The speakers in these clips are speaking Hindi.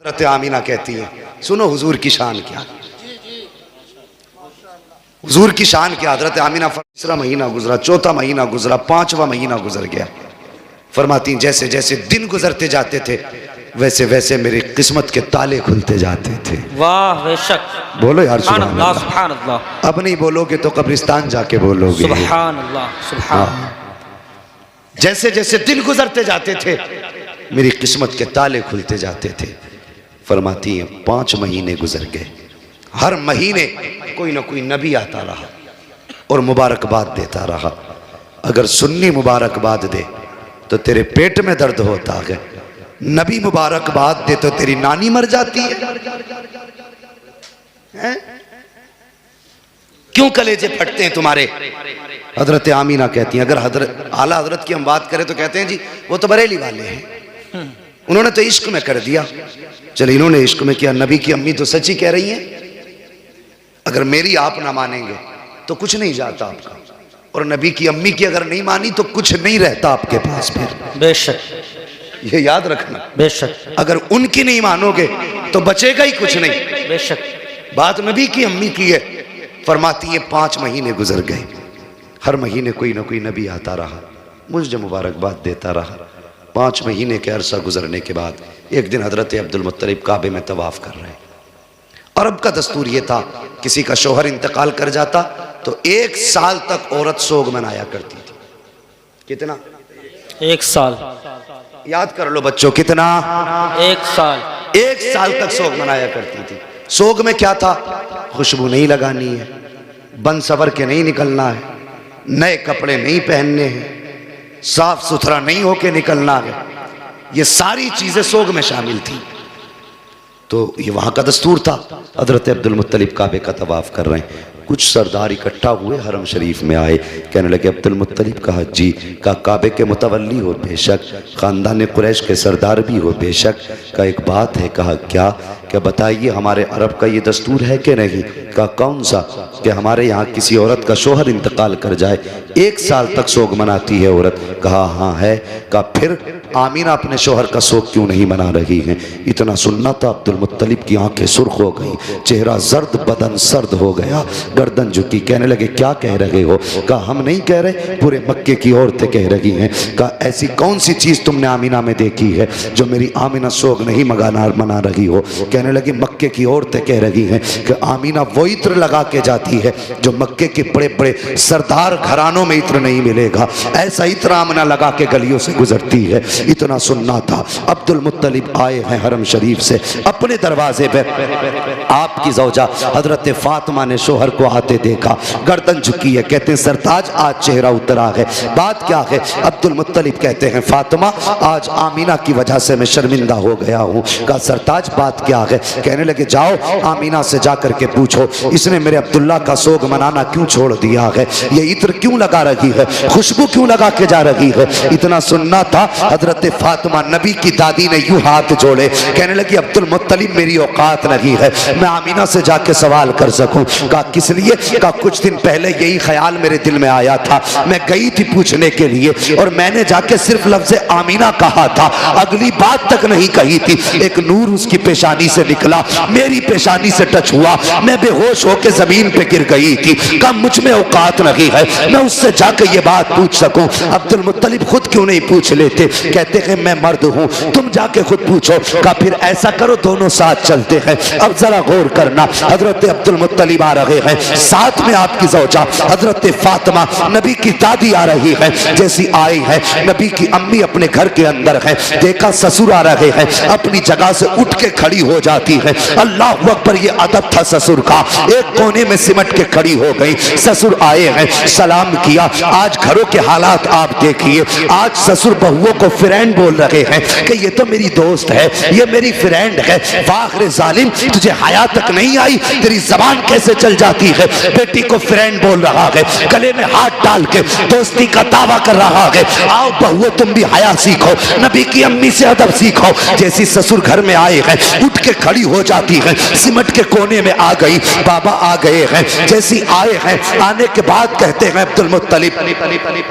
हज़रत आमीना कहती है, सुनो हुजूर की शान क्या, हुजूर की शान क्या। हज़रत आमीना तीसरा महीना गुजरा, चौथा महीना गुजरा, पांचवा महीना गुजर गया। फरमाती जैसे जैसे दिन गुजरते जाते थे वैसे वैसे मेरी किस्मत के ताले खुलते जाते थे। वाह बेशक, बोलो यार सुभान अल्लाह। सुभान अल्लाह। अब नहीं बोलोगे तो कब्रिस्तान जाके बोलोगे सुभान अल्लाह, सुभान। जैसे जैसे दिन गुजरते जाते थे मेरी किस्मत के ताले खुलते जाते थे। फरमाती हैं 5 महीने गुजर गए, हर महीने कोई ना कोई नबी आता रहा और मुबारकबाद देता रहा। अगर सुन्नी मुबारकबाद दे तो तेरे पेट में दर्द होता है, नबी मुबारकबाद दे तो तेरी नानी मर जाती है? क्यों कलेजे फटते हैं तुम्हारे? हजरत आमीना कहती हैं, अगर हजरत आला हजरत की हम बात करें तो कहते हैं जी वो तो बरेली वाले हैं, उन्होंने तो इश्क में कर दिया। चलो इन्होंने इश्क में किया, नबी की अम्मी तो सच्ची कह रही हैं। अगर मेरी आप ना मानेंगे तो कुछ नहीं जाता आपका, और नबी की अम्मी की अगर नहीं मानी तो कुछ नहीं रहता आपके पास फिर। बेशक, ये याद रखना। बेशक, अगर उनकी नहीं मानोगे तो बचेगा ही कुछ नहीं। बेशक। बात नबी की अम्मी की है। फरमाती है 5 महीने गुजर गए, हर महीने कोई ना कोई नबी आता रहा, मुझे मुबारकबाद देता रहा। 5 महीने के अरसा गुजरने के बाद एक दिन हजरत अब्दुल मुत्तलिब काबे में तवाफ कर रहे हैं। अरब का दस्तूर ये था, किसी का शौहर इंतकाल कर जाता तो 1 साल तक औरत सोग मनाया करती थी। कितना? 1 साल। याद कर लो बच्चों, कितना? 1 साल। 1 साल तक सोग मनाया करती थी। सोग में क्या था? खुशबू नहीं लगानी है, बन सवर के नहीं निकलना है, नए कपड़े नहीं पहनने हैं, साफ सुथरा नहीं होके निकलना है। ये सारी चीजें सोग में शामिल थी। तो ये वहां का दस्तूर था। हजरत अब्दुल मुत्तलिब काबे का तवाफ कर रहे हैं, कुछ सरदार इकट्ठा हुए, हरम शरीफ में आए, कहने लगे अब्दुल मुत्तलिब का हज्जी का काबे के मुतवल्ली हो बेशक, ख़ानदान कुरैश के सरदार भी हो बेशक, का एक बात है। कहा क्या? क्या बताइए हमारे अरब का ये दस्तूर है कि नहीं? का कौन सा? कि हमारे यहाँ किसी औरत का शोहर इंतकाल कर जाए 1 साल तक सोग मनाती है औरत। कहा हाँ है। का फिर आमीना अपने शोहर का सोग क्यों नहीं मना रही हैं? इतना सुनना था अब्दुल मुत्तलिब की आंखें सुर्ख हो गई, चेहरा जर्द, बदन सर्द हो गया, गर्दन झुकी। कहने लगे क्या कह रहे हो? कहा हम नहीं कह रहे, पूरे मक्के की औरतें कह रही हैं। कहा ऐसी कौन सी चीज़ तुमने आमीना में देखी है जो मेरी आमीना सोग नहीं मना रही हो? कहने लगी मक्के की औरतें कह रही हैं कि आमीना वो इत्र लगा के जाती है जो मक्के के बड़े बड़े सरदार घरानों में इत्र नहीं मिलेगा, ऐसा इत्र आमीना लगा के गलियों से गुजरती है। इतना सुनना था। अब्दुल मुत्तलिब आए हैं हरम शरीफ से, अपने दरवाजे पे आपकी ज़ौजा हजरत फातिमा ने शोहर को आते देखा, गर्दन झुकी है। कहते हैं सरताज आज चेहरा उतरा है, बात क्या है? अब्दुल मुत्तलिब कहते हैं फातिमा आज आमीना की वजह से मैं शर्मिंदा हो गया हूँ। कहा सरताज बात क्या है? कहने लगे जाओ आमीना से जाकर के पूछो इसने मेरे अब्दुल्ला का सोग मनाना क्यों छोड़ दिया है, ये इत्र क्यों लगा रही है, खुशबू क्यों लगा के जा रही है। इतना सुनना था। हजरत फातिमा नबी की दादी ने यूं हाथ जोड़े, कहने लगी अब्दुल मुत्तलिब मेरी औकात नहीं है मैं आमीना से जाके सवाल कर सकूं। कहा किस लिए? कहा कुछ दिन पहले यही ख्याल मेरे दिल में आया था, मैं गई थी पूछने के लिए और मैंने जाके सिर्फ लफ्ज़ आमीना कहा था, अगली बात तक नहीं कही थी। एक नूर उसकी पेशानी से निकला, मेरी पेशानी से टच हुआ, मैं बेहोश होकर जमीन पे गिर गई थी। कहा मुझ में औकात नहीं है मैं उससे जाकर ये बात पूछ सकूं। अब्दुल मुत्तलिब खुद क्यों नहीं पूछ लेते? कहते हैं मैं मर्द हूं, तुम जाके खुद पूछो। कहा फिर ऐसा करो दोनों साथ चलते हैं। अब जरा गौर करना, हजरत अब्दुल मुत्तलिब आ रहे हैं, साथ में आपकी ज़ौजा हजरत फातिमा नबी की दादी आ रही है। जैसी आई है नबी की अम्मी अपने घर के अंदर है, देखा ससुर आ रहे हैं, अपनी जगह से उठ के खड़ी हो जाती है। अल्लाह अकबर, ये अदब था ससुर का। एक कोने में सिमट के खड़ी हो गई। ससुर आए हैं, सलाम किया। आज घरों के हालात आप देखिए, आज ससुर बहुओं को फ्रेंड बोल रहे हैं कि ये तो मेरी दोस्त है, ये मेरी फ्रेंड है। वाह रे जालिम, तुझे हया तक नहीं आई, तेरी जबान कैसे चल जाती रही है, बेटी को फ्रेंड बोल रहा है, गले में हाथ डाल के दोस्ती का दावा कर रहा है। आओ बहुओं तुम भी हया सीखो, नबी की अम्मी से अदब सीखो। जैसी ससुर घर में आए हैं उठ के खड़ी हो जाती है, सिमट के कोने में आ गई, बाबा आ गए हैं। जैसी आए हैं, आने के बाद कहते हैं अब्दुल मुत्तलिब,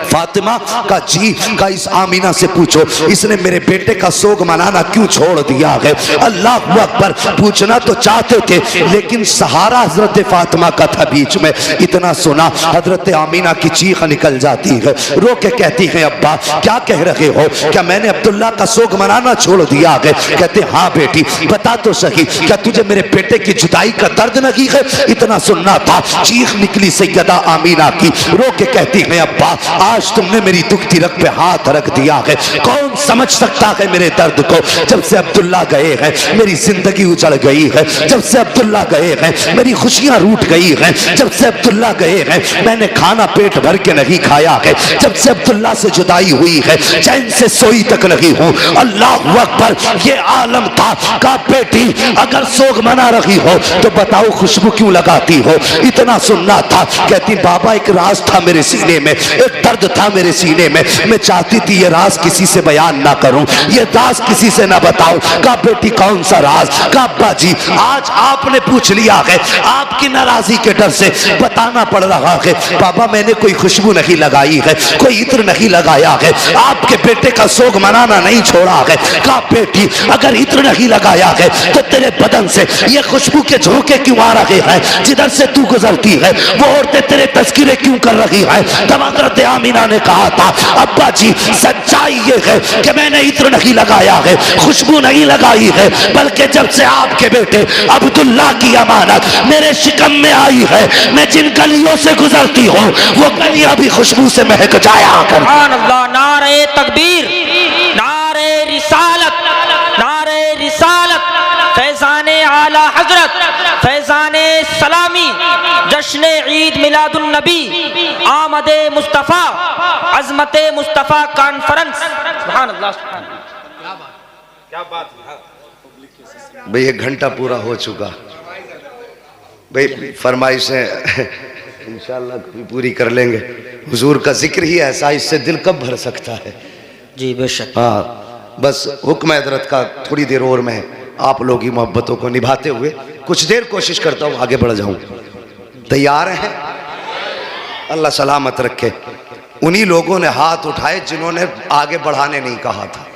फातिमा का जी का इस आमीना से पूछो इसने मेरे बेटे का सोग मनाना क्यों छोड़ दिया है। अल्लाह अकबर, पूछना तो चाहते थे लेकिन सहारा हजरत फातिमा का था बीच में। इतना सुना हजरत आमीना की चीख निकल जाती है, रो के कहती है अब्बा क्या कह रहे हो, क्या मैंने अब्दुल्ला का सोग मनाना छोड़ दिया है। कहते हाँ बेटी बता तो सही, क्या तुझे मेरे बेटे की जुदाई का दर्द नहीं है। इतना सुनना था, चीख निकली सैयदा आमीना की, रो के कहती है अब्बा आज तुमने मेरी दुखती रग पे हाथ रख दिया है, कौन समझ सकता है मेरे दर्द को। जब से अब्दुल्ला गए हैं मेरी जिंदगी उजड़ गई है, जब से अब्दुल्ला गए हैं मेरी खुशियां रूठ गई हैं, जब से अब्दुल्ला गए हैं मैंने खाना पेट भर के नहीं खाया है, जब से अब्दुल्ला से जुदाई हुई है चैन से सोई तक नहीं हूं। अल्लाह अकबर, ये आलम था का बेटी अगर सोग मना रही हो तो बताओ खुशबू क्यों लगाती हो। इतना सुनना था, कहती बाबा एक राज था मेरे सीने में, एक दर्द था मेरे सीने में, मैं चाहती थी ये राज किसी से बयान ना करूं, ये राज किसी से ना बताऊं। का बेटी कौन सा राज। का अब्बा जी आज आपने पूछ लिया है, आपकी नाराजगी के डर से बताना पड़ रहा है। बाबा मैंने कोई खुशबू नहीं लगाई है, कोई इत्र नहीं लगाया है, आपके बेटे का सोग मनाना नहीं छोड़ा है। का बेटी अगर इत्र नहीं लगाया है तो तेरे बदन से ये खुशबू के झोंके क्यों आ रहे हैं, जिधर से तू गुजरती है वो औरतें तेरे तस्करे क्यों कर रही हैं। तब हज़रत आमीना ने कहा था अब्बा जी सच्चाई ये है कि मैंने इत्र नहीं लगाया है, खुशबू नहीं लगाई है, बल्कि जब से आपके बेटे अब्दुल्ला की अमानत मेरे शिकम में आई है, मैं जिन गलियों से गुजरती हूँ वो गलियां भी खुशबू से महक जाया कर। सुभान अल्लाह, नारे तकबीर, नारे रिसालत, नारे रिसालत, फैजाने आला हजरत, फैजाने सलामी, जश्न ईद मिलादुन नबी, आमदे मुस्तफ़ा, अज़मते मुस्तफ़ा कॉन्फ्रेंस। सुभान अल्लाह, क्या बात है भाई। 1 घंटा पूरा हो चुका भाई, फरमाइशें इंशाअल्लाह कभी पूरी कर लेंगे। हुजूर का जिक्र ही ऐसा, इससे दिल कब भर सकता है। जी बेशक। हाँ बस हुक्म हजरत का थोड़ी देर और मैं आप लोगों की मोहब्बतों को निभाते हुए कुछ देर कोशिश करता हूँ आगे बढ़ जाऊँ। तैयार हैं? अल्लाह सलामत रखे। उन्हीं लोगों ने हाथ उठाए जिन्होंने आगे बढ़ाने नहीं कहा था।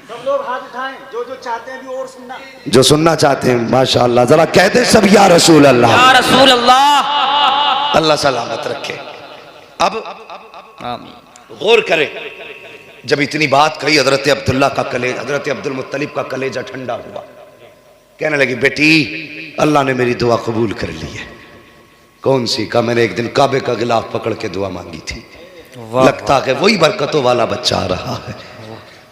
सब लोग हाथ उठाएं जो चाहते हैं भी और सुनना, जो सुनना चाहते हैं माशाअल्लाह जरा कहते सब या रसूल अल्लाह, या रसूल अल्लाह। अल्लाह सलामत रखे। अब आमीन। गौर करें, जब इतनी बात कही हजरत अब्दुल्ला का कलेजा, हजरत अब्दुल मुत्तलिब का कलेजा ठंडा हुआ। कहने लगी बेटी अल्लाह ने मेरी दुआ कबूल कर ली है। कौन सी? का मैंने एक दिन काबे का गिलाफ पकड़ के दुआ मांगी थी, लगता है वही बरकतों वाला बच्चा आ रहा है।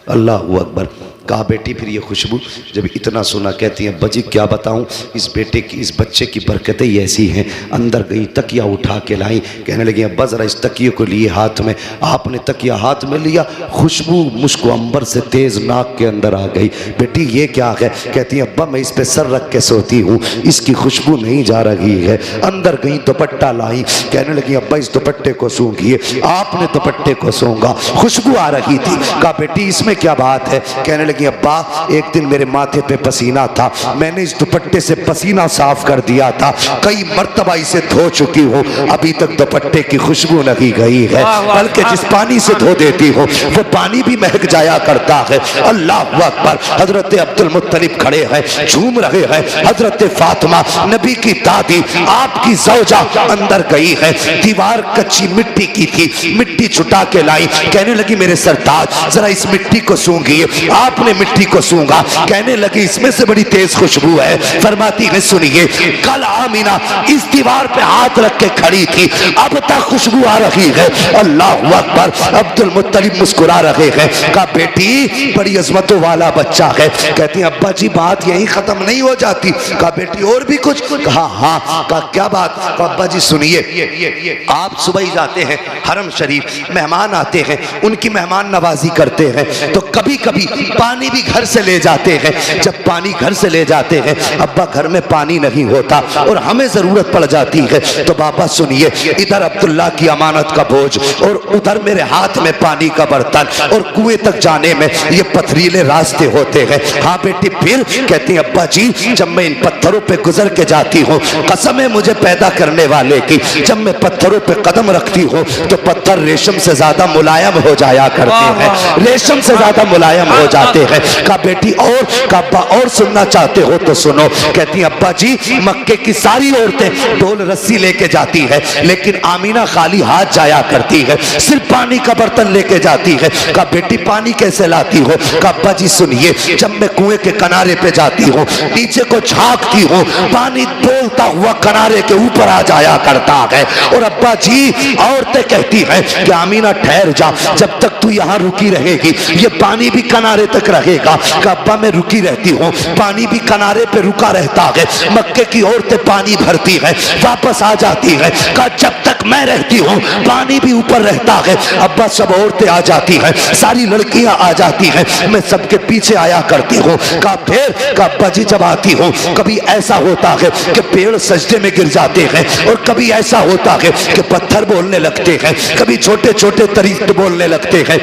अल्लाह अकबर। कहा बेटी फिर ये खुशबू, जब इतना सुना कहती है बजी क्या बताऊं, इस बेटे की इस बच्चे की बरकतें ऐसी हैं। अंदर गई तकिया उठा के लाई, कहने लगी अब्बा जरा इस तकिए को लिए हाथ में। आपने तकिया हाथ में लिया, खुशबू मुझको अंबर से तेज नाक के अंदर आ गई। बेटी ये क्या है? कहती है अब्बा मैं इस पे सर रख के सोती हूँ, इसकी खुशबू नहीं जा रही है। अंदर गई दुपट्टा लाई, कहने लगी अब्बा इस दुपट्टे को सूंघिए। आपने दुपट्टे को सूंघा, खुशबू आ रही थी। कहा बेटी इसमें क्या बात है? कहने लगी अब्बा एक दिन मेरे माथे पे पसीना था, मैंने इस दुपट्टे से पसीना साफ कर दिया था, कई मर्तबा इसे धो चुकी हूँ, अभी तक दुपट्टे की खुशबू नहीं गई है, बल्कि जिस पानी से धो देती हो वो पानी भी महक जाया करता है। अल्लाह अकबर। हजरत अब्दुल मुत्तलिब खड़े हैं, झूम रहे हैं। हजरत फातिमा नबी की दादी, आपकी ज़ौजा अंदर गई है। दीवार कच्ची मिट्टी की थी, मिट्टी छुटा के लाई, कहने लगी मेरे सरताज जरा इस मिट्टी को सूंघिए। आपने मिट्टी को सूंघा, कहने लगी इसमें से बड़ी तेज खुशबू है। फरमाती है सुनिए, कल आमीना इस दीवार पे हाथ रख के खड़ी थी, अब तक खुशबू आ रही है। अल्लाह अकबर। अब्दुल मुत्तलिब मुस्कुरा रहे हैं। कहा बेटी बड़ी अजमतों वाला बच्चा है। कहती अब्बा जी बात यही खत्म नहीं हो जाती। कहा बेटी और भी कुछ? कहा हाँ। कहा क्या बात? कहा अब्बा जी सुनिए, आप सुबह ही जाते हैं हरम शरीफ, मेहमान आते हैं, उनकी मेहमान नवाजी करते हैं, तो कभी कभी पानी भी घर से ले जाते हैं। जब पानी घर से ले जाते हैं, अब्बा घर में पानी नहीं होता और हमें ज़रूरत पड़ जाती है, तो बाबा सुनिए, इधर अब्दुल्ला की अमानत का बोझ और उधर मेरे हाथ में पानी का बर्तन, और कुएं तक जाने में ये पथरीले रास्ते होते हैं। हाँ बेटी, फिर कहती है अब्बा जी, जब मैं इन पत्थरों पे गुजर के जाती हूँ, कसम है मुझे पैदा करने वाले की, जब मैं पत्थरों पे कदम रखती हूँ तो पत्थर रेशम से ज्यादा मुलायम हो जाया करते हैं, रेशम से ज्यादा मुलायम हो जाते हैं। कहा बेटी और, कहा अब्बा और सुनना चाहते हो तो सुनो। कहती अब्बा जी, मक्के की सारी औरतें ढोल रस्सी लेके जाती है, लेकिन आमीना खाली हाथ जाया करती है, सिर्फ पानी का बर्तन लेके जाती है। कहा बेटी पानी कैसे लाती हो? कहा अब्बा जी सुनिए, जब मैं कुएं के किनारे पे जाती हूँ, नीचे को झांकती हूँ, पानी बोलता हुआ किनारे के ऊपर आ जाया करता है। और अब्बा जी औरतें कहती हैं कि आमीना ठहर जा, जब तक तू यहाँ रुकी रहेगी ये पानी भी किनारे तक रहेगा। कहा अब्बा मैं रुकी रहती हूँ, पानी भी किनारे पे रुका रहता है। मक्के की औरतें पानी भरती है, वापस आ जाती है। कहा जब तक मैं रहती हूँ पानी भी ऊपर रहता है। अब्बा सब औरतें आ जाती हैं, सारी लड़कियां आ जाती हैं, मैं सबके पीछे आया करती हूँ। कहा फिर? कहा अब्बा जी जब आती हूँ कभी ऐसा होता है कि पेड़ सजदे में गिर जाते हैं, और कभी ऐसा होता है कि पत्थर बोलने लगते हैं, कभी छोटे छोटे तरीके बोलने लगते हैं,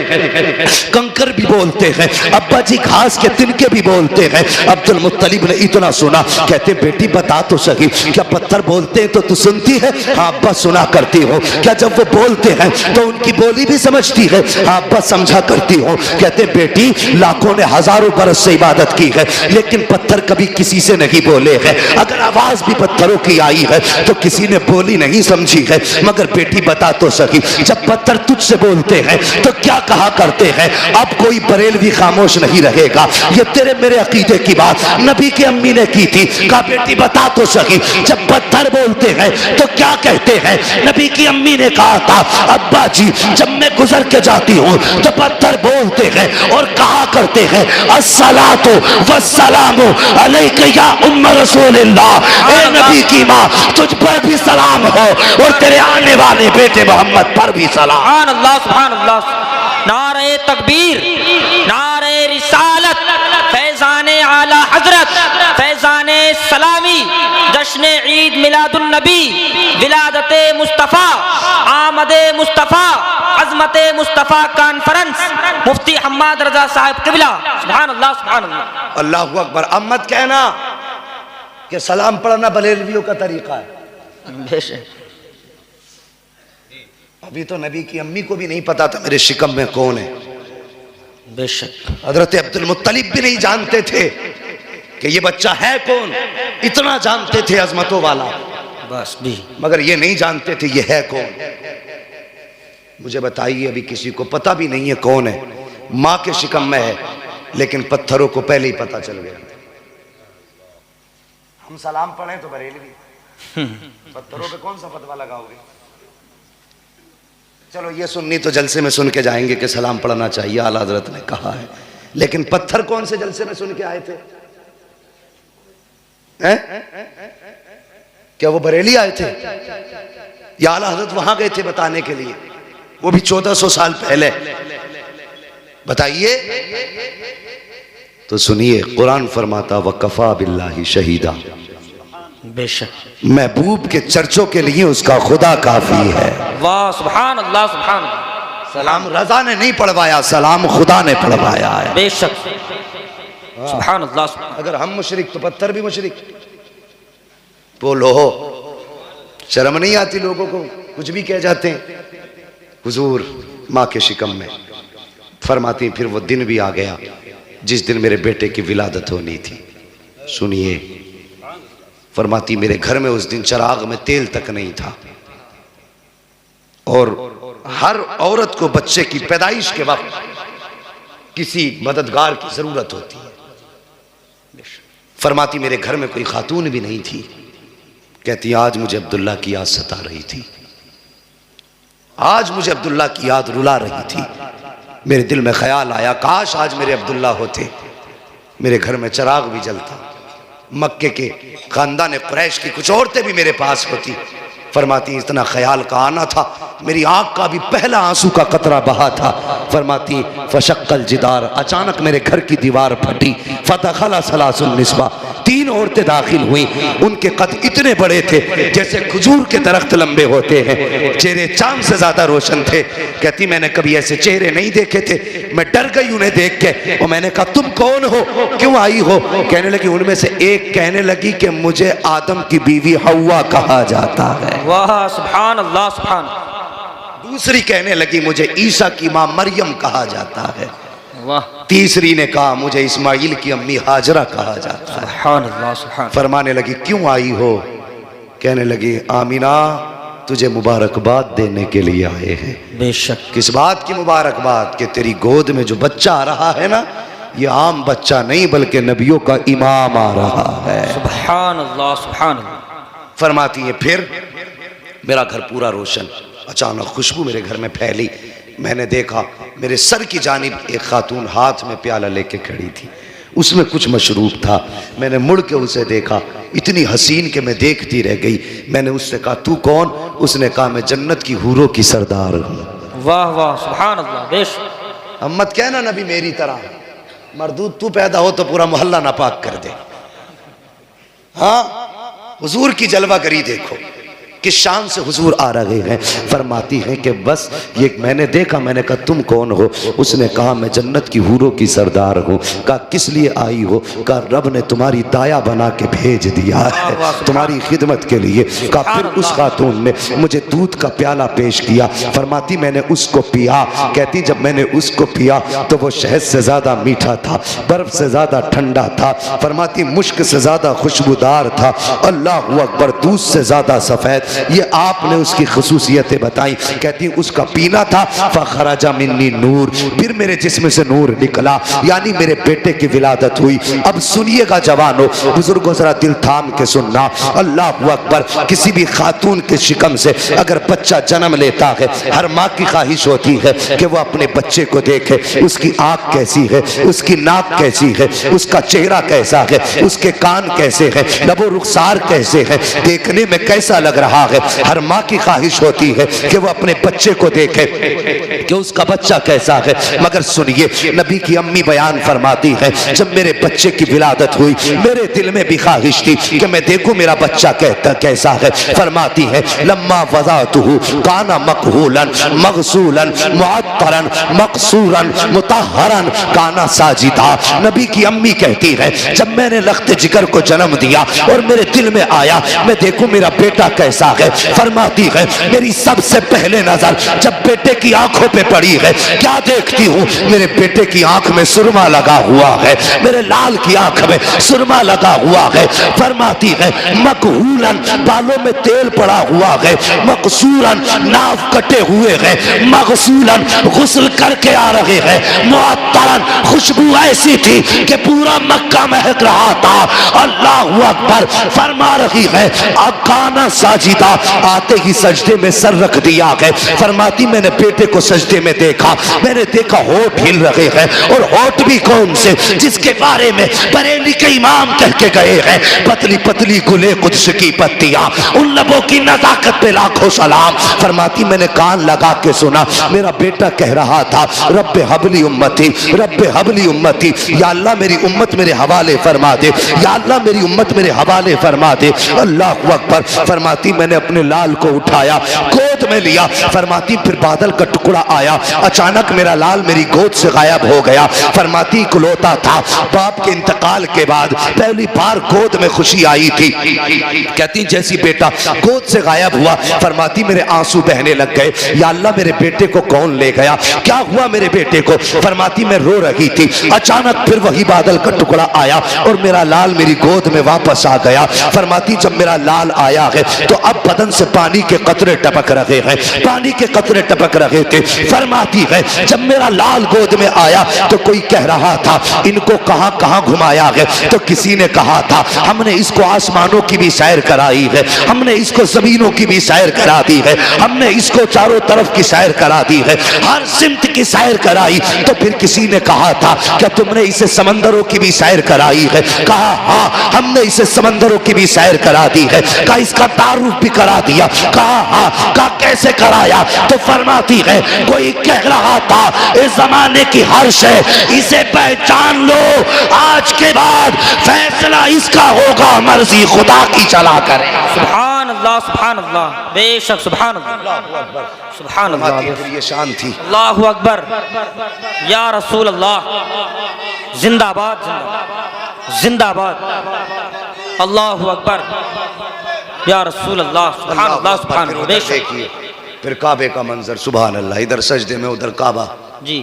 कंकर भी बोलते हैं, अब्बा जी घास के तिनके भी बोलते हैं। अब्दुल मुत्तलिब ने इतना सुना, कहते बेटी बता तो सही, क्या पत्थर बोलते हैं तो तू सुनती है? हाँ अब्बा सुना करती हो। क्या जब वो बोलते हैं तो उनकी बोली भी समझती है? हाँ अब्बा समझा करती हूँ। कहते बेटी लाखों ने हजारों बरस से इबादत की है, लेकिन पत्थर कभी किसी से नहीं बोले हैं। अगर आवाज भी पत्थरों की आई है तो किसी ने बोली नहीं समझी है। मगर बेटी बता तो सही, जब पत्थर तुझसे बोलते हैं तो क्या कहा करते हैं? अब कोई बरेलवी खामोश नहीं रहेगा, ये तेरे मेरे अकीदे की बात नबी की अम्मी ने की थी। कहा बेटी बता तो सही, जब पत्थर बोलते हैं तो क्या कहते हैं? नबी की अम्मी ने कहा था अब्बा जी जब मैं गुजर के जाती हूँ तो पत्थर बोलते हैं और कहा करते हैं अस्सलातु वस्सलामु अलैका या उम्म रसूलिल्लाह। ए नबी की माँ तुझ पर भी सलाम हो और तेरे आने वाले बेटे मोहम्मद पर भी सलाम। सुभान अल्लाह, सुभान अल्लाह। नारे तकबीर, नारे रिसालत, फैजाने आला हजरत, फैजाने सलामी, जश्न ईद मिलादुन नबी, विलादते मुस्तफ़ा, आमदे मुस्तफ़ा, अज़मते मुस्तफ़ा कॉन्फ्रेंस, मुफ्ती हम्माद रजा साहब किबला। सुभान अल्लाह, सुभान अल्लाह। अल्लाहु अकबर। अब मत कहना कि सलाम पढ़ना बरेलवियों का तरीका है। बेशक अभी तो नबी की अम्मी को भी नहीं पता था मेरे शिकम में कौन है। बेशक हजरत अब्दुल मुत्तलिब भी नहीं जानते थे कि ये बच्चा है कौन, इतना जानते थे अजमतों वाला, बस भी, मगर ये नहीं जानते थे ये है कौन। मुझे बताइए, अभी किसी को पता भी नहीं है कौन है, माँ के शिकम में है, लेकिन पत्थरों को पहले ही पता चल गया। हम सलाम पढ़ें तो बरेलवी, पत्थरों पे कौन सा फतवा लगाओगे? चलो ये सुन्नी तो जलसे में सुन के जाएंगे कि सलाम पढ़ना चाहिए, आला हजरत ने कहा है, लेकिन पत्थर कौन से जलसे में सुन के आए थे? क्या वो बरेली आए थे या आला हजरत वहां गए थे बताने के लिए? वो भी 1400 साल पहले। बताइए तो सुनिए, कुरान फरमाता वकफा बिल्लाहि शहीदा, बेशक महबूब के चर्चों के लिए उसका खुदा काफी है। वाह, सुभान अल्लाह, सुभान अल्लाह। सलाम रजा ने नहीं पढ़वाया, सलाम खुदा ने पढ़वाया है। बेशक सुभान अल्लाह, सुभान। अगर हम मुशरिक तो पत्थर भी मुशरिक। बोलो, शर्म नहीं आती लोगों को? कुछ भी कह जाते हैं। हुजूर माँ के शिकम में फरमाती, फिर वो दिन भी आ गया जिस दिन मेरे बेटे की विलादत होनी थी। सुनिए, फरमाती मेरे घर में उस दिन चिराग में तेल तक नहीं था, और हर औरत को बच्चे की पैदाइश के वक्त किसी मददगार की जरूरत होती है। फरमाती मेरे घर में कोई खातून भी नहीं थी। कहती आज मुझे अब्दुल्ला की याद सता रही थी, आज मुझे अब्दुल्ला की याद रुला रही थी। मेरे दिल में ख्याल आया काश आज मेरे अब्दुल्ला होते, मेरे घर में चिराग भी जलता, मक्के के खानदान कुरैश की कुछ औरतें भी मेरे पास होती। फरमाती इतना ख्याल का आना था, मेरी आंख का भी पहला आंसू का कतरा बहा था। फरमाती फशक्कल जिदार, अचानक मेरे घर की दीवार फटी। फदखला सलासुन निस्बा, 3 औरतें दाखिल हुई। उनके कद इतने बड़े थे जैसे खजूर के दरख्त लंबे होते हैं, चेहरे चांद से ज्यादा रोशन थे। कहती मैंने कभी ऐसे चेहरे नहीं देखे थे, मैं डर गई उन्हें देख के। और मैंने कहा तुम कौन हो, क्यों आई हो? कहने लगी, उनमें से एक कहने लगी कि मुझे आदम की बीवी हव्वा कहा जाता है। वाह सुभान अल्लाह सुभान। दूसरी कहने लगी मुझे ईसा की मां मरियम कहा जाता है। वाह। तीसरी ने कहा मुझे इस्माइल की अम्मी हाजरा कहा जाता है। सुभान अल्लाह सुभान। फरमाने लगी क्यों आई हो? कहने लगी आमीना तुझे मुबारकबाद देने के लिए आए हैं। बेशक। किस बात की मुबारकबाद? कि तेरी गोद में जो बच्चा आ रहा है ना, ये आम बच्चा नहीं बल्कि नबियों का इमाम आ रहा है। सुभान अल्लाह सुभान अल्लाह। फरमाती है फिर मेरा घर पूरा रोशन। अचानक खुशबू मेरे घर में फैली। मैंने देखा मेरे सर की जानिब एक खातून हाथ में प्याला लेके खड़ी थी, उसमें कुछ मशरूब था। मैंने मुड़ के उसे देखा, इतनी हसीन कि मैं देखती रह गई। मैंने उससे कहा तू कौन? उसने कहा मैं जन्नत की हूरों की सरदार हूँ। वाह वाह सुभान अल्लाह। बेशक। अब मत कहना नबी मेरी तरह मरदूद तू पैदा हो तो पूरा मोहल्ला नापाक कर दे। हाँ, हुजूर की जलवागरी देखो, किस शान से हुजूर आ रहे हैं। फरमाती हैं कि बस ये मैंने देखा। मैंने कहा तुम कौन हो? उसने कहा मैं जन्नत की हूरों की सरदार हूँ। कहा किस लिए आई हो? कहा रब ने तुम्हारी दाया बना के भेज दिया है तुम्हारी खिदमत के लिए। कहा फिर उस खातून ने मुझे दूध का प्याला पेश किया। फरमाती मैंने उसको पिया। कहती जब मैंने उसको पिया तो वो शहद से ज़्यादा मीठा था, बर्फ से ज़्यादा ठंडा था। फरमाती मुश्क से ज़्यादा खुशबूदार था। अल्लाह अकबर, दूध से ज़्यादा सफ़ेद। ये आपने उसकी खुसूसियतें बताई। कहती उसका पीना था फखराजा मिन्नी नूर, फिर मेरे जिस्म से नूर निकला, यानी मेरे बेटे की विलादत हुई। अब सुनिएगा जवानों, बुजुर्गों जरा दिल थाम के सुनना। अल्लाह अकबर, किसी भी खातून के शिकम से अगर बच्चा जन्म लेता है, हर माँ की ख्वाहिश होती है कि वो अपने बच्चे को देखे, उसकी आँख कैसी है, उसकी नाक कैसी है, उसका चेहरा कैसा है, उसके कान कैसे हैं, लबो रुखसार कैसे हैं, देखने में कैसा लग रहा है। हर माँ की ख्वाहिश होती है कि वो अपने बच्चे को देखे कि उसका बच्चा कैसा है। मगर सुनिए, नबी की अम्मी बयान फरमाती है जब मेरे बच्चे की विलादत हुई मेरे दिल में भी ख्वाहिश थी कि मैं देखूं मेरा बच्चा कैसा है। फरमाती है लम्मा वज़अतहु काना मकहूलन मगसूलन मुअत्तरन मकसूरन मुतहरन काना साजिदा। नबी की अम्मी कहती है जब मैंने लख्त जिगर को जन्म दिया और मेरे दिल में आया मैं देखूं मेरा बेटा कैसा है। फरमाती है मेरी सबसे पहले नजर जब बेटे की आंखों पे पड़ी है, क्या देखती हूँ? मेरे बेटे की आंख में सुरमा लगा हुआ है, मेरे लाल की आंख में सुरमा लगा हुआ है। फरमाती है मकहूलन, बालों में तेल पड़ा हुआ है, मकसूरन, नाव कटे हुए हैं, मगसूलन, गुस्ल करके आ रहे हैं, मुअत्तरन, खुशबू ऐसी थी कि पूरा मक्का महक रहा था। अल्लाहु अकबर। फरमा रही है अकाना साजिदा, आते ही सजदे में सर रख दिया है। फरमाती मैंने बेटे को सजदे में देखा, मैंने देखा होठ हिल रहे हैं, और होठ भी कौन से? जिसके बारे में बरेली के इमाम कह के गए हैं पतली पतली गुले कुद्स की पत्तियां, उन लबों की नजाकत पे लाखों सलाम। फरमाती मैंने कान लगा के सुना, मेरा बेटा कह रहा था रब्बे हबली उम्मती, रब्बे हबली उम्मती, या अल्लाह मेरी उम्मत मेरे हवाले फरमा दे, या अल्लाह मेरी उम्मत मेरे हवाले फरमा दे। अल्लाह अकबर। फरमाती मैंने अपने लाल को उठाया, गोद में लिया। फरमाती फिर बादल का टुकड़ा आया, अचानक मेरा लाल मेरी गोद से गायब हो गया। फरमाती इकलौता था, बाप के इंतकाल के बाद पहली बार गोद में खुशी आई थी। कहती जैसी बेटा गोद से गायब हुआ, फरमाती मेरे आंसू बहने लग गए, या अल्लाह मेरे बेटे को कौन ले गया, क्या हुआ मेरे बेटे को? फरमाती मैं रो रही थी, अचानक फिर वही बादल का टुकड़ा आया और मेरा लाल मेरी गोद में वापस आ गया। फरमाती जब मेरा लाल आया है तो अब बदन से पानी के कतरे टपक रहे हैं, पानी के कतरे टपक रहे थे। फरमाती है जब मेरा लाल गोद में आया तो कोई कह रहा था इनको कहां कहां घुमाया है, तो किसी ने कहा था हमने इसको आसमानों की भी सैर कराई है, हमने इसको जमीनों की भी सैर करा दी है, हमने इसको चारों तरफ की सैर करा दी है, हर सिमत की सैर कराई। तो फिर किसी ने कहा था क्या तुमने इसे समंदरों की भी सैर कराई है? कहा हाँ हमने इसे समंदरों की भी सैर करा दी है। कहा इसका तारुफ भी करा दिया। कहा हाँ, कहा कैसे कराया? तो फरमाती है कोई कह रहा था इस जमाने की हर शय इसे पहचान लो, आज के बाद फैसला इसका होगा, मर्जी खुदा की चला करे। सुभान अल्लाह, बेशक सुभान अल्लाह, सुभान अल्लाह। फिर ये शान थी। अल्लाहु अकबर, या रसूल अल्लाह, जिंदाबाद जिंदाबाद, अल्लाहु अकबर, या रसूल अल्लाह, सुभान अल्लाह, सुभान अल्लाह। बेशक देखिए फिर काबे का मंजर, सुभान अल्लाह, इधर सजदे में उधर काबा। जी,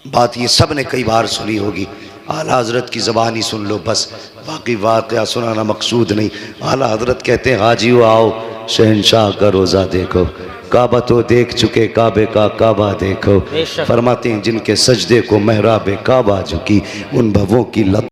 बात ये सब ने कई बार सुनी होगी, आला हजरत की ज़बानी सुन लो बस, बाकी वाक़या सुनाना मकसूद नहीं। आला हजरत कहते हैं हाजियो आओ शहनशाह का रोज़ा देखो, काबा तो देख चुके, काबे का काबा देखो। फरमाते हैं जिनके सजदे को महराब काबा झुकी, उन भवों की लत